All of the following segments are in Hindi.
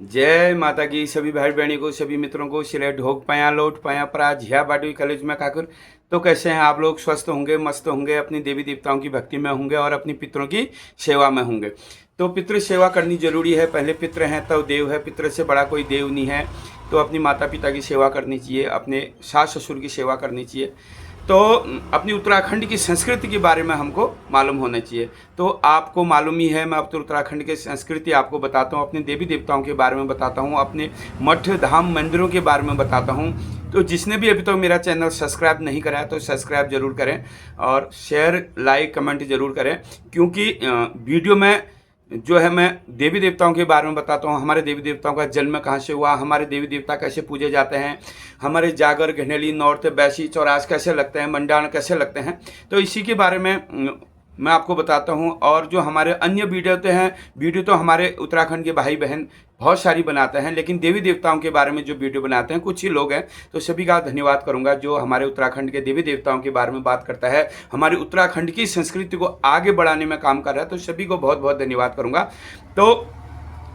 जय माता की सभी भाई बहनी को, सभी मित्रों को सिले ढोक पाया लोट पाया परा झिया बाडवी कॉलेज में काकुर। तो कैसे हैं आप लोग? स्वस्थ होंगे, मस्त होंगे, अपनी देवी देवताओं की भक्ति में होंगे और अपनी पितरों की सेवा में होंगे। तो पितृ सेवा करनी जरूरी है। पहले पितृ हैं तब देव है। पितृ से बड़ा कोई देव नहीं है। तो अपनी माता पिता की सेवा करनी चाहिए, अपने सास ससुर की सेवा करनी चाहिए। तो अपनी उत्तराखंड की संस्कृति के बारे में हमको मालूम होना चाहिए। तो आपको मालूम ही है, मैं अब तो उत्तराखंड की संस्कृति आपको बताता हूँ, अपने देवी देवताओं के बारे में बताता हूँ, अपने मठ धाम मंदिरों के बारे में बताता हूँ। तो जिसने भी अभी तक मेरा चैनल सब्सक्राइब नहीं करा है तो सब्सक्राइब जरूर करें और शेयर लाइक कमेंट जरूर करें, क्योंकि वीडियो में जो है मैं देवी देवताओं के बारे में बताता हूँ। हमारे देवी देवताओं का जन्म कहाँ से हुआ, हमारे देवी देवता कैसे पूजे जाते हैं, हमारे जागर घनेली नौरते बैसी चौरास कैसे लगते हैं, मंडान कैसे लगते हैं। तो इसी के बारे में मैं आपको बताता हूँ। और जो हमारे अन्य वीडियो तो हमारे उत्तराखंड के भाई बहन बहुत सारी बनाते हैं, लेकिन देवी देवताओं के बारे में जो वीडियो बनाते हैं कुछ ही लोग हैं। तो सभी का धन्यवाद करूंगा जो हमारे उत्तराखंड के देवी देवताओं के बारे में बात करता है, हमारी उत्तराखंड की संस्कृति को आगे बढ़ाने में काम कर रहा है। तो सभी को बहुत बहुत धन्यवाद करूंगा। तो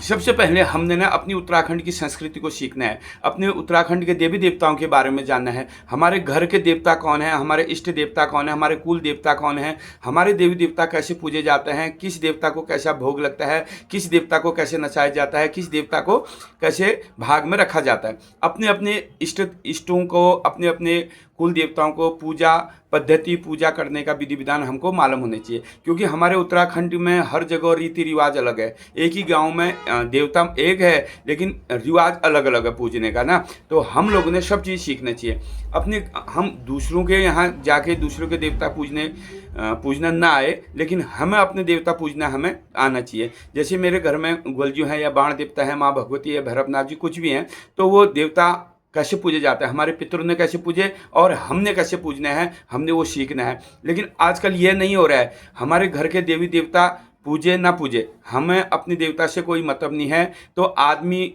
सबसे पहले हमने ना अपनी उत्तराखंड की संस्कृति को सीखना है, अपने उत्तराखंड के देवी देवताओं के बारे में जानना है। हमारे घर के देवता कौन है, हमारे इष्ट देवता कौन है, हमारे कुल देवता कौन है, हमारे देवी देवता कैसे पूजे जाते हैं, किस देवता को कैसा भोग लगता है, किस देवता को कैसे नचाया जाता है, किस देवता को कैसे भाग में रखा जाता है। अपने अपने इष्टों को, अपने अपने कुल देवताओं को पूजा पद्धति, पूजा करने का विधि विधान हमको मालूम होने चाहिए, क्योंकि हमारे उत्तराखंड में हर जगह रीति रिवाज अलग है। एक ही गांव में देवता एक है लेकिन रिवाज अलग अलग है पूजने का ना। तो हम लोगों ने सब चीज़ सीखना चाहिए। हम दूसरों के यहाँ जाके दूसरों के देवता पूजना ना आए, लेकिन हमें अपने देवता पूजना हमें आना चाहिए। जैसे मेरे घर में ग्वलजू है या बाण देवता है, माँ भगवती है, भैरवनाथ जी कुछ भी हैं, तो वो देवता कैसे पूजे जाते हैं, हमारे पितरों ने कैसे पूजे और हमने कैसे पूजना है, हमने वो सीखना है। लेकिन आजकल ये नहीं हो रहा है। हमारे घर के देवी देवता पूजे ना पूजे, हमें अपने देवता से कोई मतलब नहीं है। तो आदमी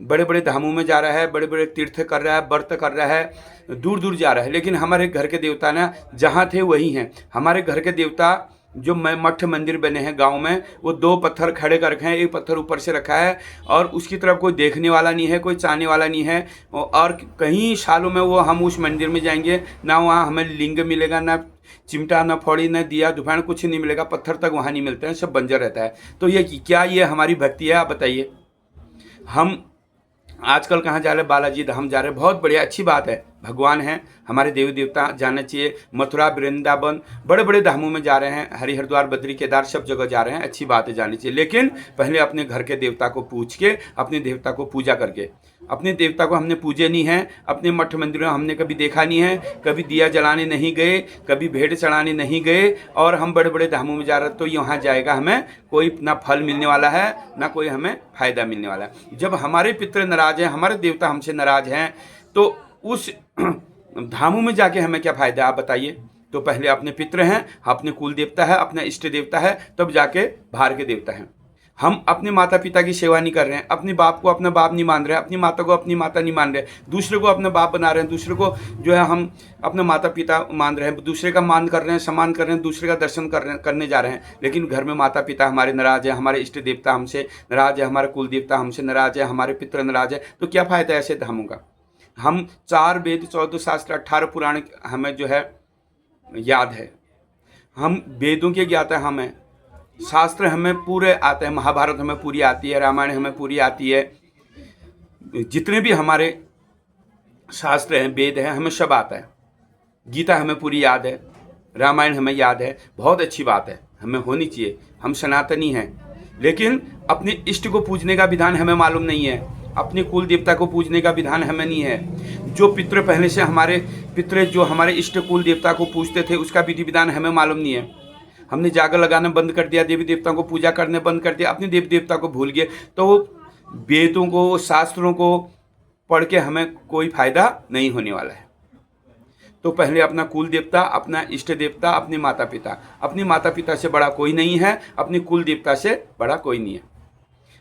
बड़े बड़े धामों में जा रहा है, बड़े बड़े तीर्थ कर रहा है, व्रत कर रहा है, दूर दूर जा रहा है, लेकिन हमारे घर के देवता ना जहाँ थे वही हैं। हमारे घर के देवता जो मठ मंदिर बने हैं गांव में, वो 2 पत्थर खड़े कर रखे हैं, एक पत्थर ऊपर से रखा है और उसकी तरफ कोई देखने वाला नहीं है, कोई चाहने वाला नहीं है। और कई सालों में वो हम उस मंदिर में जाएंगे ना, वहाँ हमें लिंग मिलेगा, ना चिमटा, ना फौड़ी, ना दिया दुपहर, कुछ नहीं मिलेगा। पत्थर तक वहाँ नहीं मिलते हैं, सब बंजर रहता है। तो ये क्या ये हमारी भक्ति है? आप बताइए। हम आजकल कहाँ जा रहे? बालाजी धाम जा रहे। बहुत बढ़िया, अच्छी बात है, भगवान हैं, हमारे देवी देवता जाना चाहिए। मथुरा वृंदावन बड़े बड़े धामों में जा रहे हैं, हरिहरद्वार बद्री केदार सब जगह जा रहे हैं, अच्छी बात है, जानी चाहिए। लेकिन पहले अपने घर के देवता को पूछ के, अपने देवता को पूजा करके। अपने देवता को हमने पूजे नहीं है, अपने मठ मंदिरों में हमने कभी देखा नहीं है, कभी दिया जलाने नहीं गए, कभी भेंट चढ़ाने नहीं गए, और हम बड़े बड़े धामों में जा रहे हैं। तो यहाँ जाएगा हमें कोई ना फल मिलने वाला है, ना कोई हमें फायदा मिलने वाला है। जब हमारे पितृ नाराज हैं, हमारे देवता हमसे नाराज हैं, तो उस धामों में जाके हमें क्या फायदा, आप बताइए। तो पहले अपने पितृ हैं, अपने कुल देवता है, अपना इष्ट देवता है, तब जाके बाहर के देवता हैं। हम अपने माता पिता की सेवा नहीं कर रहे हैं, अपने बाप को अपना बाप नहीं मान रहे हैं, अपनी माता को अपनी माता नहीं मान रहे, दूसरे को अपना बाप बना रहे हैं, दूसरे को जो है हम अपना माता पिता मान रहे हैं, दूसरे का मान कर रहे हैं, सम्मान कर रहे हैं, दूसरे का दर्शन करने जा रहे हैं। लेकिन घर में माता पिता हमारे नाराज है, हमारे इष्ट देवता हमसे नाराज है, हमारे कुल देवता हमसे नाराज है, हमारे पितृ नाराज है, तो क्या फायदा है ऐसे धामों का? हम 4 वेद 14 शास्त्र 18 पुराण हमें जो है याद है, हम वेदों के ज्ञाता हमें, शास्त्र हमें पूरे आते हैं, महाभारत हमें पूरी आती है, रामायण हमें पूरी आती है, जितने भी हमारे शास्त्र हैं, वेद हैं, हमें सब आता है। गीता हमें पूरी याद है, रामायण हमें याद है, बहुत अच्छी बात है, हमें होनी चाहिए, हम सनातनी हैं। लेकिन अपने इष्ट को पूजने का विधान हमें मालूम नहीं है, अपने कुल देवता को पूजने का विधान हमें नहीं है। जो पितृ पहले से हमारे पितृ जो हमारे इष्ट कुल देवता को पूजते थे, उसका विधि विधान हमें मालूम नहीं है। हमने जागर लगाना बंद कर दिया, देवी देवताओं को पूजा करने बंद कर दिया, अपने देवी देवता को भूल गए। तो वेदों को, शास्त्रों को पढ़ के हमें कोई फायदा नहीं होने वाला है। तो पहले अपना कुल देवता, अपना इष्ट देवता, अपने माता पिता, अपनी माता पिता से बड़ा कोई नहीं है, अपने कुल देवता से बड़ा कोई नहीं है।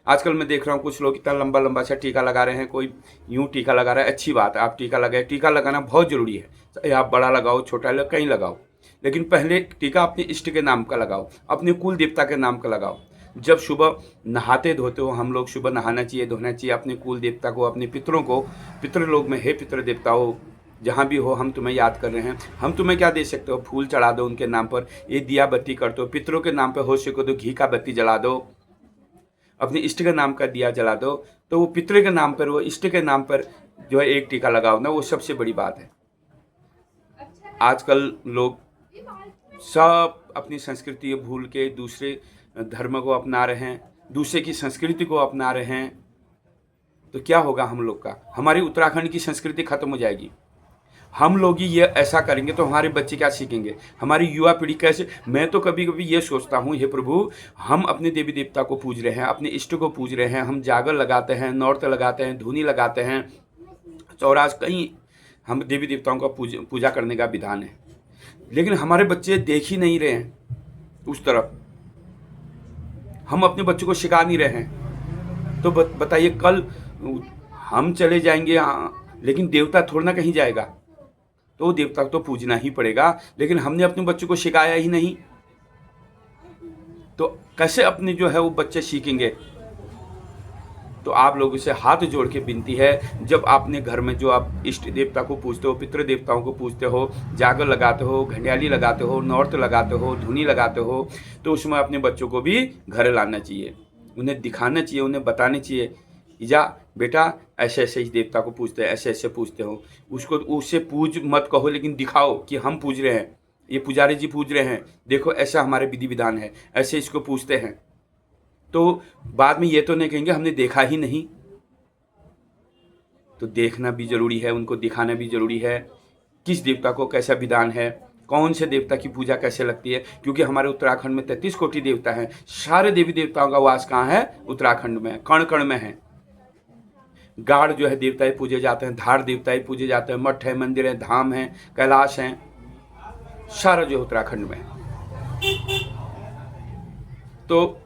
आजकल मैं देख रहा हूँ कुछ लोग इतना लंबा लंबा सा टीका लगा रहे हैं, कोई यूँ टीका लगा रहा है, अच्छी बात है, आप टीका लगाए। टीका लगाना बहुत ज़रूरी है, चाहे आप बड़ा लगाओ छोटा लगाओ, कहीं लगाओ, लेकिन पहले टीका अपने इष्ट के नाम का लगाओ, अपने कुल देवता के नाम का लगाओ। जब सुबह नहाते धोते हो हम लोग, सुबह नहाना चाहिए, धोना चाहिए अपने कुल देवता को, अपने पितरों को। पितृलोक में हे पितृ देवताओं, जहाँ भी हो हम तुम्हें याद कर रहे हैं। हम तुम्हें क्या दे सकते हो? फूल चढ़ा दो उनके नाम पर, ये दिया बत्ती कर दो, पितरों के नाम पर हो सको तो घी का बत्ती जला दो, अपने इष्ट के नाम का दिया जला दो। तो वो पितृ के नाम पर, वो इष्ट के नाम पर जो है एक टीका लगाओ ना, वो सबसे बड़ी बात है। आजकल लोग सब अपनी संस्कृति भूल के दूसरे धर्म को अपना रहे हैं, दूसरे की संस्कृति को अपना रहे हैं। तो क्या होगा हम लोग का? हमारी उत्तराखंड की संस्कृति खत्म हो जाएगी। हम लोग ही ये ऐसा करेंगे तो हमारे बच्चे क्या सीखेंगे? हमारी युवा पीढ़ी कैसे? मैं तो कभी कभी ये सोचता हूँ, हे प्रभु, हम अपने देवी देवता को पूज रहे हैं, अपने इष्ट को पूज रहे हैं, हम जागर लगाते हैं, नौरत लगाते हैं, धूनी लगाते हैं, चौरास, कहीं हम देवी देवताओं का पूजा करने का विधान है, लेकिन हमारे बच्चे देख ही नहीं रहे हैं उस तरफ। हम अपने बच्चों को सिखा नहीं रहे हैं। तो बताइए, कल हम चले जाएंगे लेकिन देवता थोड़ा ना कहीं जाएगा, तो वो देवता को तो पूजना ही पड़ेगा। लेकिन हमने अपने बच्चों को सिखाया ही नहीं, तो कैसे अपने जो है वो बच्चे सीखेंगे? तो आप लोगों से हाथ जोड़ के विनती है, जब आपने घर में जो आप इष्ट देवता को पूजते हो, पितृ देवताओं को पूजते हो, जागर लगाते हो, घंटियाली लगाते हो, नौरत लगाते हो, धुनी लगाते हो, तो उसमें अपने बच्चों को भी घर लाना चाहिए, उन्हें दिखाना चाहिए, उन्हें बताना चाहिए, जा बेटा ऐसे ऐसे इस देवता को पूजते हैं, ऐसे ऐसे पूजते हो। उसको उससे पूज मत कहो, लेकिन दिखाओ कि हम पूज रहे हैं, ये पुजारी जी पूज रहे हैं, देखो ऐसा हमारे विधि विधान है, ऐसे इसको पूजते हैं। तो बाद में ये तो नहीं कहेंगे हमने देखा ही नहीं। तो देखना भी जरूरी है, उनको दिखाना भी जरूरी है, किस देवता को कैसा विधान है, कौन से देवता की पूजा कैसे लगती है। क्योंकि हमारे उत्तराखंड में 33 कोटि देवता हैं, सारे देवी देवताओं का वास कहाँ है? उत्तराखंड में, कण कण में है। गाढ़ जो है देवताएं पूजे जाते हैं, धार देवताएं पूजे जाते हैं, मठ है, मंदिर है, धाम है, कैलाश हैं, सारा जो उत्तराखंड में है। तो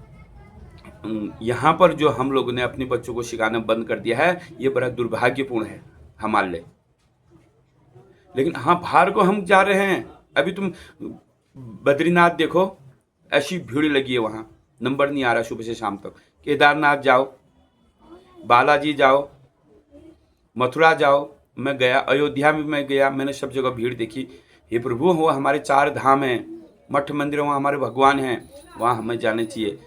यहाँ पर जो हम लोगों ने अपने बच्चों को सिखाना बंद कर दिया है, ये बड़ा दुर्भाग्यपूर्ण है हमारे लिए। लेकिन हाँ, बाहर को हम जा रहे हैं। अभी तुम बद्रीनाथ देखो, ऐसी भीड़ लगी है वहाँ, नंबर नहीं आ रहा सुबह से शाम तक। केदारनाथ जाओ, बालाजी जाओ, मथुरा जाओ, मैं गया, अयोध्या में मैं गया, मैंने सब जगह भीड़ देखी। हे प्रभु, वो हमारे 4 धाम हैं, मठ मंदिर, वहाँ हमारे भगवान हैं, वहाँ हमें जाना चाहिए।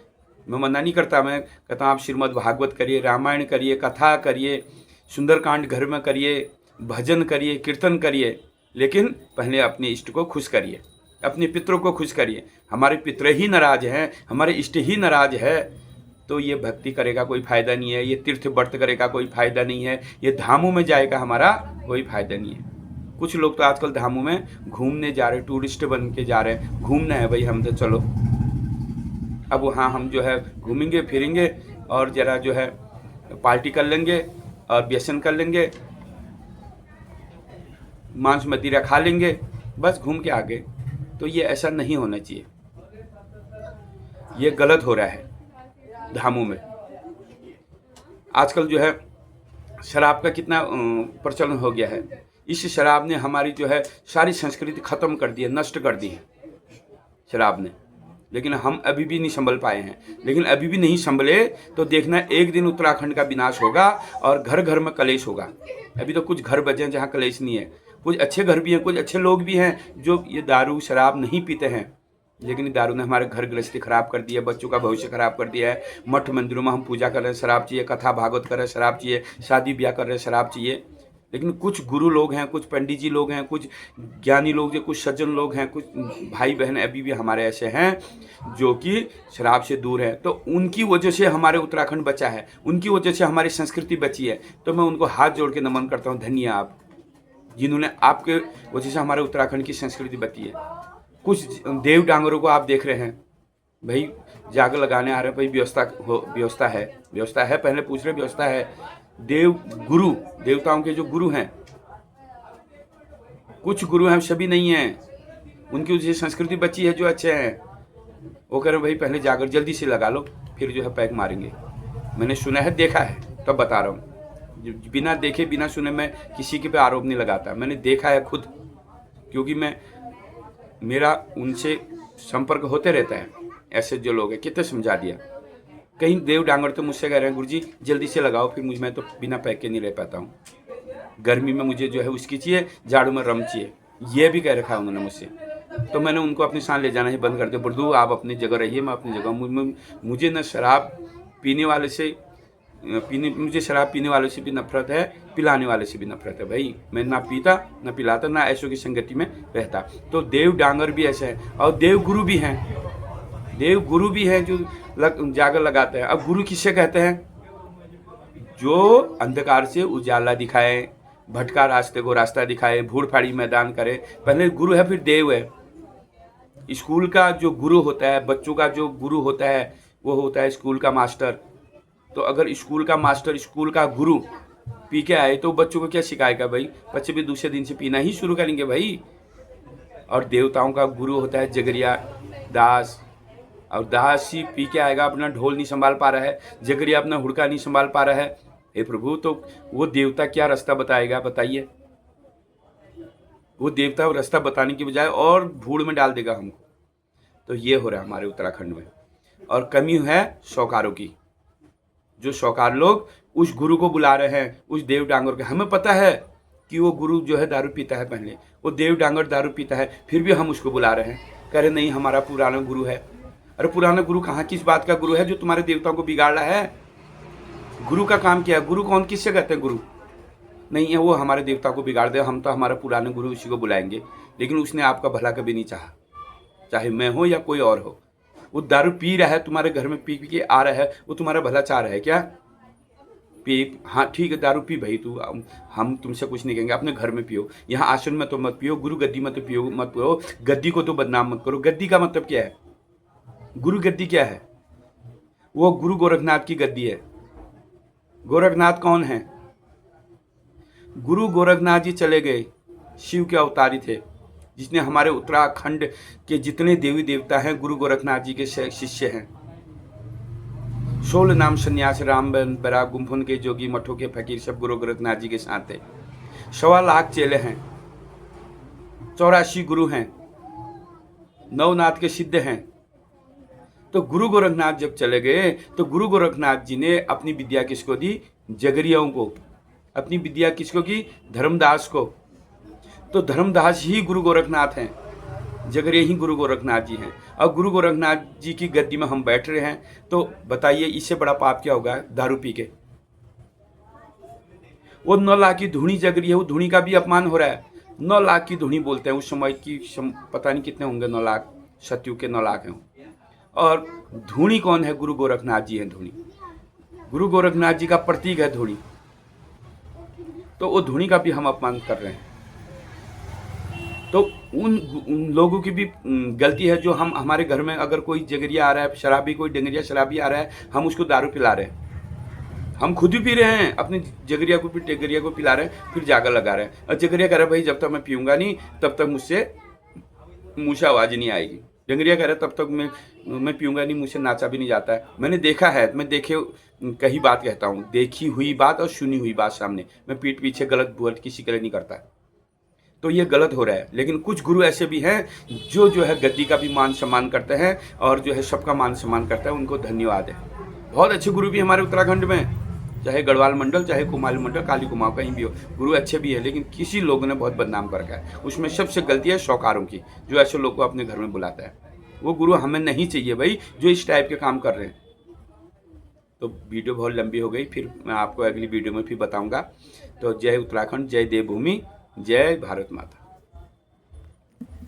मैं मना नहीं करता, मैं कहता हूँ आप श्रीमद् भागवत करिए, रामायण करिए, कथा करिए, सुंदरकांड घर में करिए, भजन करिए, कीर्तन करिए, लेकिन पहले अपने इष्ट को खुश करिए, अपने पितरों को खुश करिए। हमारे पितर ही नाराज हैं, हमारे इष्ट ही नाराज है, तो ये भक्ति करेगा कोई फायदा नहीं है, ये तीर्थ व्रत करेगा कोई फायदा नहीं है, ये धामों में जाएगा हमारा कोई फायदा नहीं है। कुछ लोग तो आजकल धामों में घूमने जा रहे, टूरिस्ट बन के जा रहे हैं, घूमना है भाई, हम तो चलो अब वहाँ हम जो है घूमेंगे फिरेंगे और ज़रा जो है पार्टी कर लेंगे और व्यसन कर लेंगे, मांस मदिरा खा लेंगे, बस घूम के आगे। तो ये ऐसा नहीं होना चाहिए, ये गलत हो रहा है धामों में। आजकल जो है शराब का कितना प्रचलन हो गया है। इस शराब ने हमारी जो है सारी संस्कृति ख़त्म कर दी है, नष्ट कर दी है शराब ने। लेकिन हम अभी भी नहीं संभल पाए हैं। लेकिन अभी भी नहीं संभले तो देखना एक दिन उत्तराखंड का विनाश होगा और घर घर में कलेश होगा। अभी तो कुछ घर बचे हैं जहाँ कलेश नहीं है, कुछ अच्छे घर भी हैं, कुछ अच्छे लोग भी हैं जो ये दारू शराब नहीं पीते हैं, लेकिन दारू ने हमारे घर गृहस्थी खराब कर दिया है, बच्चों का भविष्य खराब कर दिया है। मठ मंदिरों में हम पूजा कर रहे हैं, शराब चाहिए, कथा भागवत कर रहे हैं, शराब चाहिए, शादी ब्याह कर रहे हैं, शराब चाहिए। लेकिन कुछ गुरु लोग हैं, कुछ पंडित जी लोग हैं, कुछ ज्ञानी लोग हैं, कुछ सज्जन लोग हैं, कुछ भाई बहन अभी भी हमारे ऐसे हैं जो कि शराब से दूर हैं। तो उनकी वजह से हमारे उत्तराखंड बचा है, उनकी वजह से हमारी संस्कृति बची है। तो मैं उनको हाथ जोड़ के नमन करता हूँ, धन्य आप जिन्होंने, आपके वजह से हमारे उत्तराखंड की संस्कृति बची है। कुछ देव डांगरों को आप देख रहे हैं, भाई जागर लगाने आ रहे हैं, भाई व्यवस्था है, पहले पूछ रहे व्यवस्था है। देव गुरु, देवताओं के जो गुरु हैं, कुछ गुरु हैं, सभी नहीं हैं, उनकी वजह से संस्कृति बची है जो अच्छे हैं। वो कह रहे हैं भाई पहले जागर जल्दी से लगा लो, फिर जो है पैक मारेंगे। मैंने सुना है, देखा है, तब बता रहा हूँ। बिना देखे बिना सुने मैं किसी के पे आरोप नहीं लगाता, मैंने देखा है खुद, क्योंकि मेरा उनसे संपर्क होते रहता है। ऐसे जो लोग हैं, कितने समझा दिया, कहीं देव डांगर तो मुझसे कह रहे हैं गुरुजी जल्दी से लगाओ, फिर मैं तो बिना पैक के नहीं रह पाता हूँ, गर्मी में मुझे जो है उसकी चाहिए, जाड़ों में रम चाहिए, ये भी कह रखा है उन्होंने मुझसे। तो मैंने उनको अपने साथ ले जाना ही बंद कर दिया। बुर्दू आप अपनी जगह रहिए, मैं अपनी जगह। मुझे न शराब पीने वाले से मुझे शराब पीने वालों से भी नफरत है, पिलाने वाले से भी नफरत है भाई। मैं ना पीता ना पिलाता, ना ऐसों की संगति में रहता। तो देव डांगर भी ऐसे है, और देव गुरु भी हैं, देव गुरु भी हैं जो जागर लगाते हैं। अब गुरु किससे कहते हैं? जो अंधकार से उजाला दिखाए, भटका रास्ते को रास्ता दिखाए, भूड़ फाड़ी मैदान करे। पहले गुरु है, फिर देव है। स्कूल का जो गुरु होता है, बच्चों का जो गुरु होता है, वो होता है स्कूल का मास्टर। तो अगर स्कूल का मास्टर, स्कूल का गुरु पी के आए तो बच्चों को क्या सिखाएगा भाई? बच्चे भी दूसरे दिन से पीना ही शुरू करेंगे भाई। और देवताओं का गुरु होता है जगरिया दास, और दास ही पी के आएगा, अपना ढोल नहीं संभाल पा रहा है, जगरिया अपना हुड़का नहीं संभाल पा रहा है। हे प्रभु, तो वो देवता क्या रास्ता बताएगा? बताइए। वो देवता रास्ता बताने की बजाय और भूड़ में डाल देगा हमको। तो ये हो रहा है हमारे उत्तराखंड में। और कमी है शौकारों की। जो शौकार लोग उस गुरु को बुला रहे हैं, उस देव डांगर के, हमें पता है कि वो गुरु जो है दारू पीता है, पहले वो देव डांगर दारू पीता है, फिर भी हम उसको बुला रहे हैं, कह रहे नहीं हमारा पुराना गुरु है। अरे पुराना गुरु कहाँ, किस बात का गुरु है जो तुम्हारे देवताओं को बिगाड़ रहा है? गुरु का काम क्या है? गुरु कौन, किससे कहते हैं गुरु? नहीं है वो हमारे देवता को बिगाड़ दे, हम तो हमारा पुराने गुरु उसी को बुलाएंगे। लेकिन उसने आपका भला कभी नहीं चाहा, चाहे मैं हो या कोई और हो। वो दारू पी रहा है, तुम्हारे घर में पी के आ रहा है, वो तुम्हारा भला चाह रहा है क्या? पी, हाँ ठीक है दारू पी भाई तू, हम तुमसे कुछ नहीं कहेंगे, अपने घर में पियो, यहाँ आश्रम में तो मत पियो, गुरु गद्दी में तो पियो मत पियो, गद्दी को तो बदनाम मत करो। गद्दी का मतलब क्या है? गुरु गद्दी क्या है? वो गुरु गोरखनाथ की गद्दी है। गोरखनाथ कौन है? गुरु गोरखनाथ जी चले गए, शिव के अवतारी थे, जिसने हमारे उत्तराखंड के जितने देवी देवता हैं गुरु गोरखनाथ जी के शिष्य हैं। 16 नाम सन्यास राम बरा गुम्फन के जोगी मठों के फकीर सब गुरु गोरखनाथ जी के साथ थे। 1.25 लाख चेले हैं, 84 गुरु हैं, 9 नाथ के सिद्ध हैं। तो गुरु गोरखनाथ जब चले गए तो गुरु गोरखनाथ जी ने अपनी विद्या किसको दी? जगरियाओं को। अपनी विद्या किसको की? धर्मदास को। तो धर्मदास ही गुरु गोरखनाथ हैं, जगरिया ही गुरु गोरखनाथ जी हैं। और गुरु गोरखनाथ जी की गद्दी में हम बैठ रहे हैं, तो बताइए इससे बड़ा पाप क्या होगा? दारू पी के वो 9 लाख की धुनी जग रही है, वो धुनी का भी अपमान हो रहा है। 9 लाख की धुनी बोलते हैं, उस समय की पता नहीं कितने होंगे, 9 लाख, सतयुग के 9 लाख हैं। और धुनी कौन है? गुरु गोरखनाथ जी हैं धुनी। गुरु गोरखनाथ जी का प्रतीक है धुनी। तो वो धुनी का भी हम अपमान कर रहे हैं। तो उन लोगों की भी गलती है जो हमारे घर में अगर कोई जगरिया आ रहा है, शराबी, कोई डंगरिया शराबी आ रहा है, हम उसको दारू पिला रहे हैं। हम खुद भी पी रहे हैं, अपने जगरिया को भी टेगरिया को पिला रहे हैं, फिर जाकर लगा रहे हैं। और जगरिया कह रहा है भाई जब तक मैं पीऊँगा नहीं तब तक मुझसे मुँह से आवाज़ नहीं आएगी। डंगरिया कह रहा है तब तक मैं पीऊँगा नहीं, मुझसे नाचा भी नहीं जाता है। मैंने देखा है, मैं देखे कहीं बात कहता हूँ, देखी हुई बात और सुनी हुई बात सामने। मैं पीठ पीछे गलत बुलट किसी के लिए नहीं करता। तो ये गलत हो रहा है। लेकिन कुछ गुरु ऐसे भी हैं जो है गद्दी का भी मान सम्मान करते हैं और जो है सबका मान सम्मान करता है, उनको धन्यवाद है। बहुत अच्छे गुरु भी हमारे उत्तराखंड में, चाहे गढ़वाल मंडल, चाहे कुमाऊं मंडल, काली कुमाऊं, कहीं भी हो, गुरु अच्छे भी है, लेकिन किसी लोगों ने बहुत बदनाम कर रखा है। उसमें सबसे गलती है शौकारों की, जो ऐसे लोग को अपने घर में बुलाता है। वो गुरु हमें नहीं चाहिए भाई, जो इस टाइप के काम कर रहे हैं। तो वीडियो बहुत लंबी हो गई, फिर मैं आपको अगली वीडियो में फिर बताऊंगा। तो जय उत्तराखंड, जय देवभूमि, जय भारत माता।